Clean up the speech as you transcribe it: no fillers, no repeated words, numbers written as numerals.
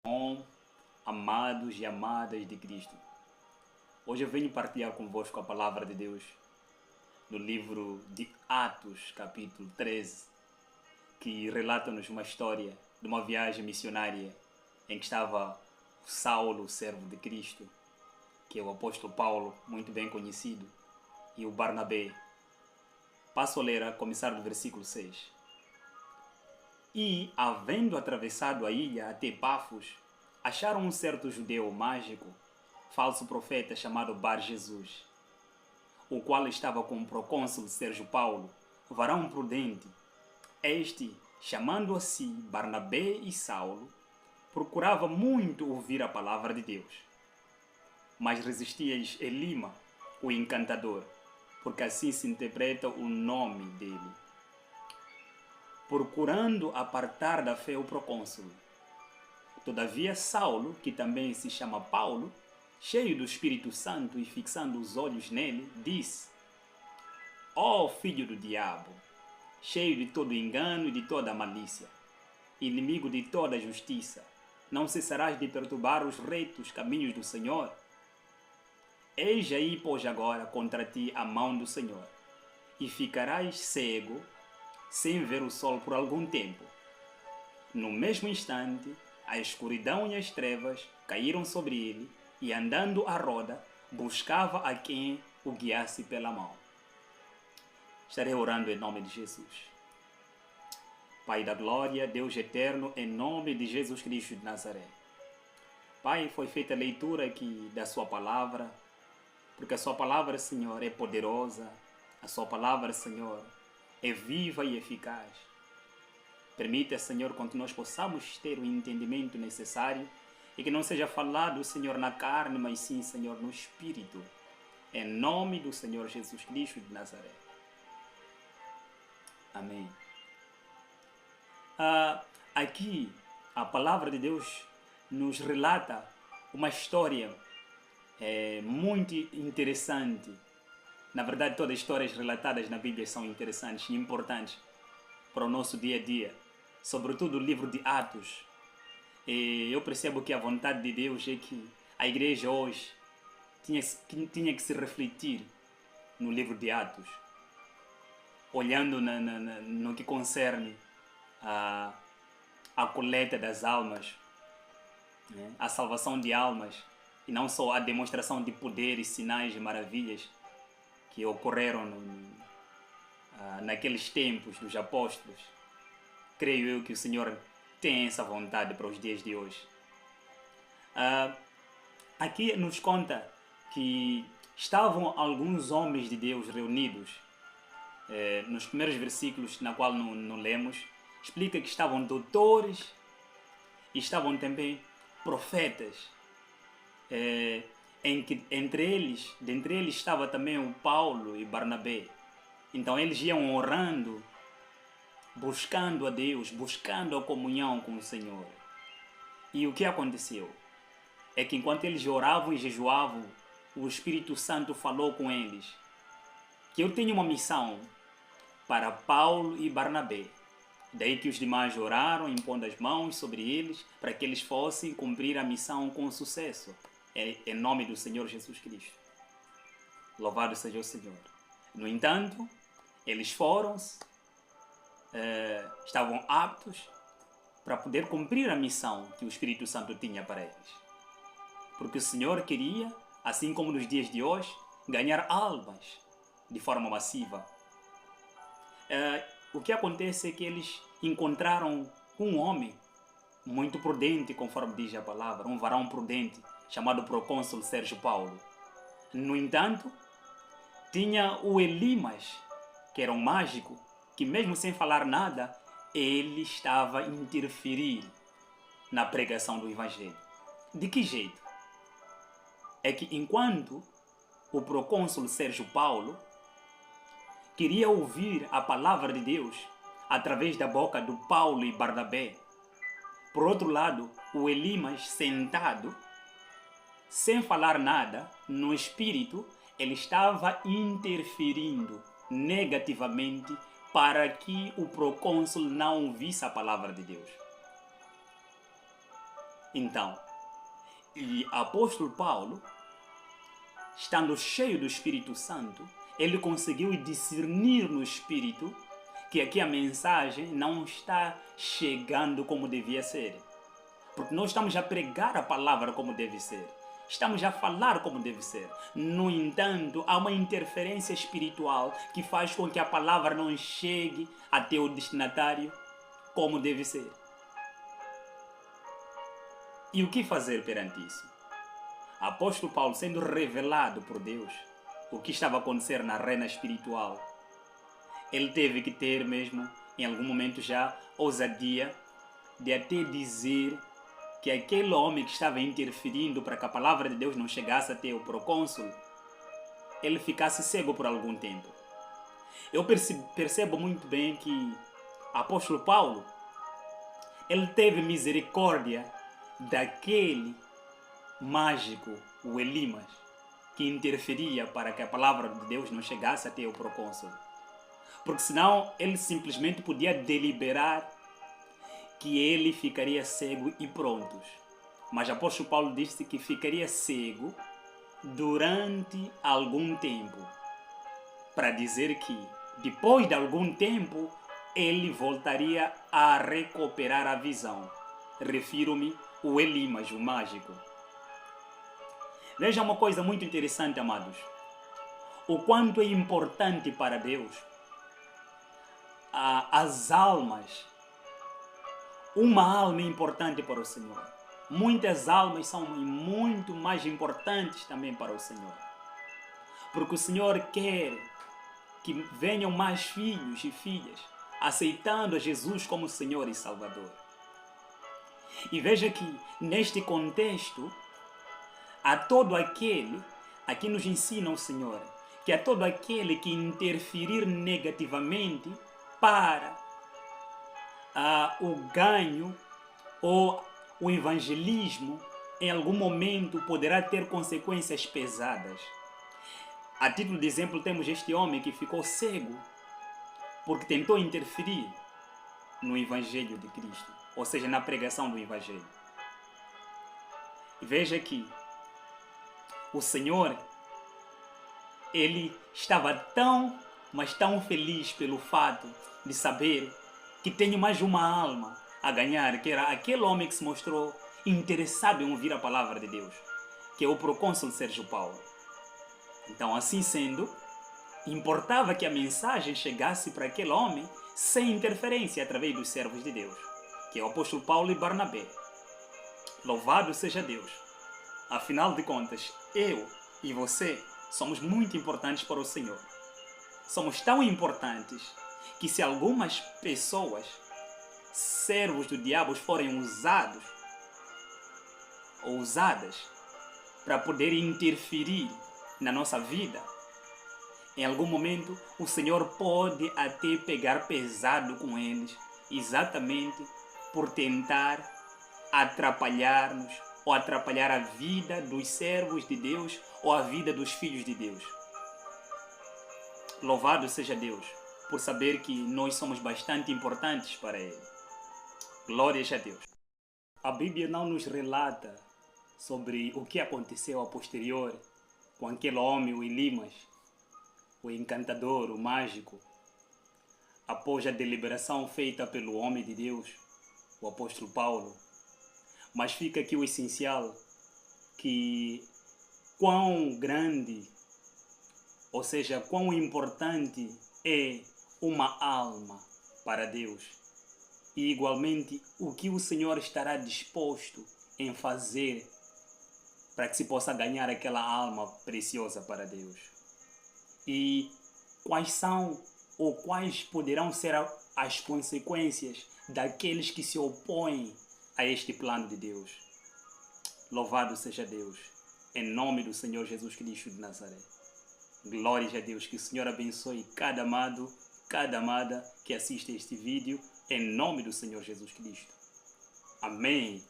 Bom, amados e amadas de Cristo, hoje eu venho partilhar convosco a palavra de Deus no livro de Atos, capítulo 13, que relata-nos uma história de uma viagem missionária em que estava o Saulo, o servo de Cristo, que é o apóstolo Paulo, muito bem conhecido, e o Barnabé. Passo a ler a começar do versículo 6. E, havendo atravessado a ilha até Pafos, acharam um certo judeu mágico, falso profeta chamado Bar-Jesus, o qual estava com o procônsul Sérgio Paulo, varão prudente. Este, chamando a si Barnabé e Saulo, procurava muito ouvir a palavra de Deus. Mas resistia-lhes Elima, o encantador, porque assim se interpreta o nome dele, procurando apartar da fé o procônsul. Todavia Saulo, que também se chama Paulo, cheio do Espírito Santo e fixando os olhos nele, disse: Ó filho do diabo, cheio de todo engano e de toda malícia, inimigo de toda justiça, não cessarás de perturbar os retos caminhos do Senhor? Eis aí, pois, agora contra ti a mão do Senhor, e ficarás cego, sem ver o sol por algum tempo. No mesmo instante, a escuridão e as trevas caíram sobre ele, e andando à roda, buscava a quem o guiasse pela mão. Estarei orando em nome de Jesus. Pai da glória, Deus eterno, em nome de Jesus Cristo de Nazaré. Pai, foi feita a leitura aqui da sua palavra, porque a sua palavra, Senhor, é poderosa, a sua palavra, Senhor, é viva e eficaz. Permita, Senhor, com que nós possamos ter o entendimento necessário e que não seja falado, Senhor, na carne, mas sim, Senhor, no Espírito. Em nome do Senhor Jesus Cristo de Nazaré. Amém. Aqui, a palavra de Deus nos relata uma história muito interessante. Na verdade, todas as histórias relatadas na Bíblia são interessantes e importantes para o nosso dia a dia, sobretudo o livro de Atos. E eu percebo que a vontade de Deus é que a igreja hoje tinha que se refletir no livro de Atos, olhando no que concerne a coleta das almas, né? A salvação de almas, e não só a demonstração de poderes, sinais e maravilhas que ocorreram naqueles tempos dos apóstolos. Creio eu que o Senhor tem essa vontade para os dias de hoje. Aqui nos conta que estavam alguns homens de Deus reunidos. Nos primeiros versículos, na qual não lemos, explica que estavam doutores e estavam também profetas. Dentre eles estava também o Paulo e Barnabé. Então eles iam orando, buscando a Deus, buscando a comunhão com o Senhor. E o que aconteceu? É que enquanto eles oravam e jejuavam, o Espírito Santo falou com eles que eu tenho uma missão para Paulo e Barnabé. Daí que os demais oraram, impondo as mãos sobre eles, para que eles fossem cumprir a missão com sucesso. Em nome do Senhor Jesus Cristo. Louvado seja o Senhor. No entanto, eles estavam aptos para poder cumprir a missão que o Espírito Santo tinha para eles. Porque o Senhor queria, assim como nos dias de hoje, ganhar almas de forma massiva. O que acontece é que eles encontraram um homem muito prudente, conforme diz a palavra, um varão prudente, chamado procônsul Sérgio Paulo. No entanto, tinha o Elimas, que era um mágico, que mesmo sem falar nada, ele estava a interferir na pregação do Evangelho. De que jeito? É que enquanto o procônsul Sérgio Paulo queria ouvir a palavra de Deus através da boca do Paulo e Barnabé, por outro lado, o Elimas sentado, sem falar nada, no espírito, ele estava interferindo negativamente para que o procônsul não ouvisse a palavra de Deus. Então, e apóstolo Paulo, estando cheio do Espírito Santo, ele conseguiu discernir no Espírito que aqui a mensagem não está chegando como devia ser. Porque nós estamos a pregar a palavra como deve ser. Estamos a falar como deve ser. No entanto, há uma interferência espiritual que faz com que a palavra não chegue até o destinatário como deve ser. E o que fazer perante isso? Apóstolo Paulo, sendo revelado por Deus o que estava a acontecer na arena espiritual, ele teve que ter mesmo, em algum momento já, ousadia de até dizer que aquele homem que estava interferindo para que a palavra de Deus não chegasse até o procônsul, ele ficasse cego por algum tempo. Eu percebo muito bem que apóstolo Paulo, ele teve misericórdia daquele mágico, o Elimas, que interferia para que a palavra de Deus não chegasse até o procônsul. Porque senão ele simplesmente podia deliberar que ele ficaria cego e prontos. Mas o apóstolo Paulo disse que ficaria cego durante algum tempo, para dizer que depois de algum tempo ele voltaria a recuperar a visão. Refiro-me ao Elimas, o mágico. Veja uma coisa muito interessante, amados. O quanto é importante para Deus as almas. Uma alma é importante para o Senhor. Muitas almas são muito mais importantes também para o Senhor. Porque o Senhor quer que venham mais filhos e filhas aceitando a Jesus como Senhor e Salvador. E veja que neste contexto, a todo aquele, aqui nos ensina o Senhor, que a todo aquele que interferir negativamente para o ganho ou o evangelismo, em algum momento poderá ter consequências pesadas. A título de exemplo, temos este homem que ficou cego porque tentou interferir no Evangelho de Cristo, ou seja, na pregação do Evangelho. Veja que o Senhor, ele estava mas tão feliz pelo fato de saber que tem mais uma alma a ganhar, que era aquele homem que se mostrou interessado em ouvir a palavra de Deus, que é o procônsul Sérgio Paulo. Então, assim sendo, importava que a mensagem chegasse para aquele homem sem interferência através dos servos de Deus, que é o apóstolo Paulo e Barnabé. Louvado seja Deus! Afinal de contas, eu e você somos muito importantes para o Senhor. Somos tão importantes que se algumas pessoas, servos do diabo, forem usados ou usadas para poder interferir na nossa vida, em algum momento o Senhor pode até pegar pesado com eles, exatamente por tentar atrapalhar-nos ou atrapalhar a vida dos servos de Deus ou a vida dos filhos de Deus. Louvado seja Deus por saber que nós somos bastante importantes para Ele. Glórias a Deus. A Bíblia não nos relata sobre o que aconteceu a posterior com aquele homem, o Elimas, o encantador, o mágico, após a deliberação feita pelo homem de Deus, o apóstolo Paulo. Mas fica aqui o essencial, que quão grande, ou seja, quão importante é uma alma para Deus. E igualmente o que o Senhor estará disposto em fazer para que se possa ganhar aquela alma preciosa para Deus. E quais são ou quais poderão ser as consequências daqueles que se opõem a este plano de Deus. Louvado seja Deus, em nome do Senhor Jesus Cristo de Nazaré. Glórias a Deus, que o Senhor abençoe cada amado, cada amada que assiste a este vídeo, em nome do Senhor Jesus Cristo. Amém.